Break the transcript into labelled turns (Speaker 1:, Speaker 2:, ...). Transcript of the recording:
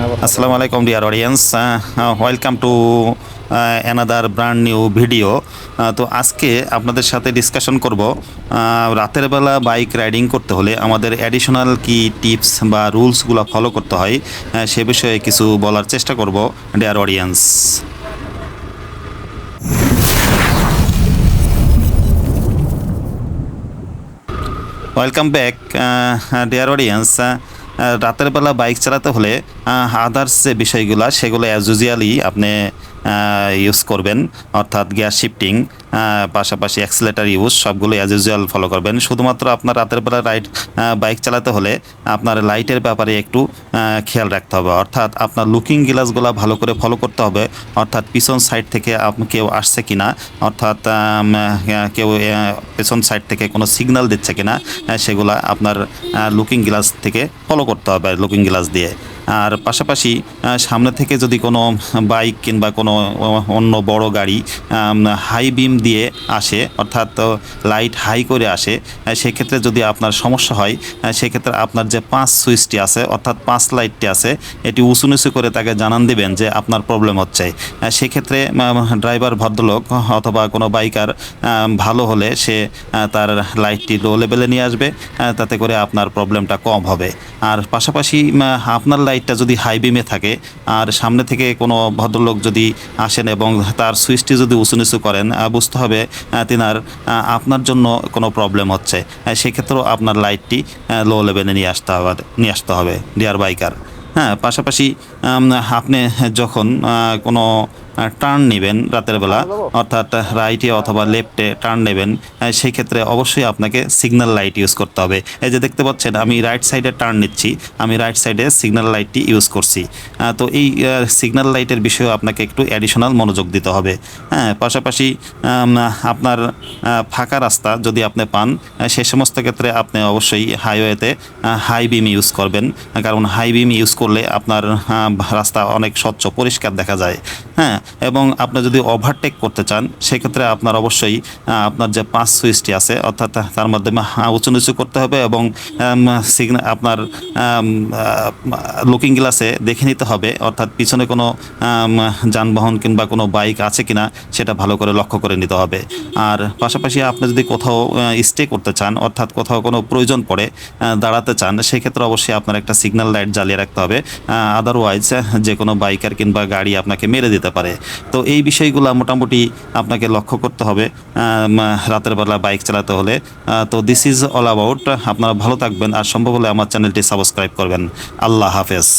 Speaker 1: Assalamu alaikum, dear audience. Welcome to another brand new video. তো আজকে আপনাদের সাথে ডিসকাশন করব রাতের বেলা বাইক রাইডিং করতে হলে আমাদের অ্যাডিশনাল কি টিপস বা রুলসগুলো ফলো করতে হয় সে বিষয়ে কিছু বলার চেষ্টা করব, dear audience. Welcome back, dear audience. রাতের বেলা বাইক চালাতে হলে আদার্স যে বিষয়গুলো সেগুলো অ্যাজ ইউজুয়ালি আপনি ইউজ করবেন, অর্থাৎ গিয়ার শিফটিং, পাশাপাশি অ্যাক্সিলেটার ইউজ সবগুলো অ্যাজ ইউজুয়াল ফলো করবেন। শুধুমাত্র আপনার রাতের বেলা বাইক চালাতে হলে আপনার লাইটের ব্যাপারে একটু খেয়াল রাখতে হবে, অর্থাৎ আপনার লুকিং গ্লাসগুলো ভালো করে ফলো করতে হবে, অর্থাৎ পিছন সাইড থেকে কেউ আসছে কিনা, অর্থাৎ কেউ পেছন সাইড থেকে কোনো সিগন্যাল দিচ্ছে কিনা সেগুলা আপনার লুকিং গ্লাস থেকে ফলো করতে হবে, লুকিং গ্লাস দিয়ে। আর পাশাপাশি সামনে থেকে যদি কোনো বাইক কিংবা কোনো অন্য বড় গাড়ি হাই বিম দিয়ে আসে, অর্থাৎ লাইট হাই করে আসে, সেক্ষেত্রে যদি আপনার সমস্যা হয় সেক্ষেত্রে আপনার যে 5 সুইচটি আছে, অর্থাৎ 5 লাইটটি আছে, এটি উঁচু নিচু করে তাকে জানান দিবেন যে আপনার প্রবলেম হচ্ছে। সেক্ষেত্রে ড্রাইভার ভদ্রলোক অথবা কোনো বাইকার ভালো হলে সে তার লাইটটি লো লেভেলে নিয়ে আসবে, তাতে করে আপনার প্রবলেমটা কম হবে। আর পাশাপাশি আপনার লাইটটা যদি হাই বিমে থাকে আর সামনে থেকে কোনো ভদ্রলোক যদি আসেন এবং তার সুইচটি যদি উঁচু নিচু করেন, বুঝতে হবে তিনার আপনার জন্য কোনো প্রবলেম হচ্ছে। সেক্ষেত্রেও আপনার লাইটটি লো লেভেলে নিয়ে আসতে হবে ডিয়ার বাইকার। হ্যাঁ, পাশাপাশি আপনি যখন কোনো টার্ন নেবেন রাতের বেলা, অর্থাৎ রাইটে অথবা লেফটে টার্ন নেবেন, সেই ক্ষেত্রে অবশ্যই আপনাকে সিগন্যাল লাইট ইউজ করতে হবে। এই যে দেখতে পাচ্ছেন আমি রাইট সাইডে টার্ন নিচ্ছি, আমি রাইট সাইডে সিগন্যাল লাইটটি ইউজ করছি। তো এই সিগন্যাল লাইটের বিষয়ে আপনাকে একটু অ্যাডিশনাল মনোযোগ দিতে হবে। হ্যাঁ, পাশাপাশি আপনার ফাঁকা রাস্তা যদি আপনি পান, সে সমস্ত ক্ষেত্রে আপনি অবশ্যই হাইওয়েতে হাই বিম ইউজ করবেন, কারণ হাই বিম ইউজ করলে আপনার রাস্তা অনেক স্বচ্ছ পরিষ্কার দেখা যায়। হ্যাঁ, এবং আপনি যদি ওভারটেক করতে চান সেক্ষেত্রে আপনার অবশ্যই আপনার যে 5 সুইচটি আছে, অর্থাৎ তার মাধ্যমে উঁচু নিচু করতে হবে এবং আপনার লুকিং গ্লাসে দেখে নিতে হবে, অর্থাৎ পিছনে কোনো যানবাহন কিংবা কোনো বাইক আছে কিনা সেটা ভালো করে লক্ষ্য করে নিতে হবে। আর পাশাপাশি আপনি যদি কোথাও স্টে করতে চান, অর্থাৎ কোথাও কোনো প্রয়োজন পড়ে দাঁড়াতে চান, সেক্ষেত্রে অবশ্যই আপনার একটা সিগন্যাল লাইট জ্বালিয়ে রাখতে হবে, আদারওয়াইজ যে কোনো বাইকার কিংবা গাড়ি আপনাকে মেরে দিতে পারে। তো এই বিষয়গুলো মোটামুটি আপনাকে লক্ষ্য করতে হবে রাতের বেলা বাইক চালাতে হলে। তো দিস ইজ অল অ্যাবাউট। আপনারা ভালো থাকবেন আর সম্ভব হলে আমার চ্যানেলটি সাবস্ক্রাইব করবেন। আল্লাহ হাফেজ।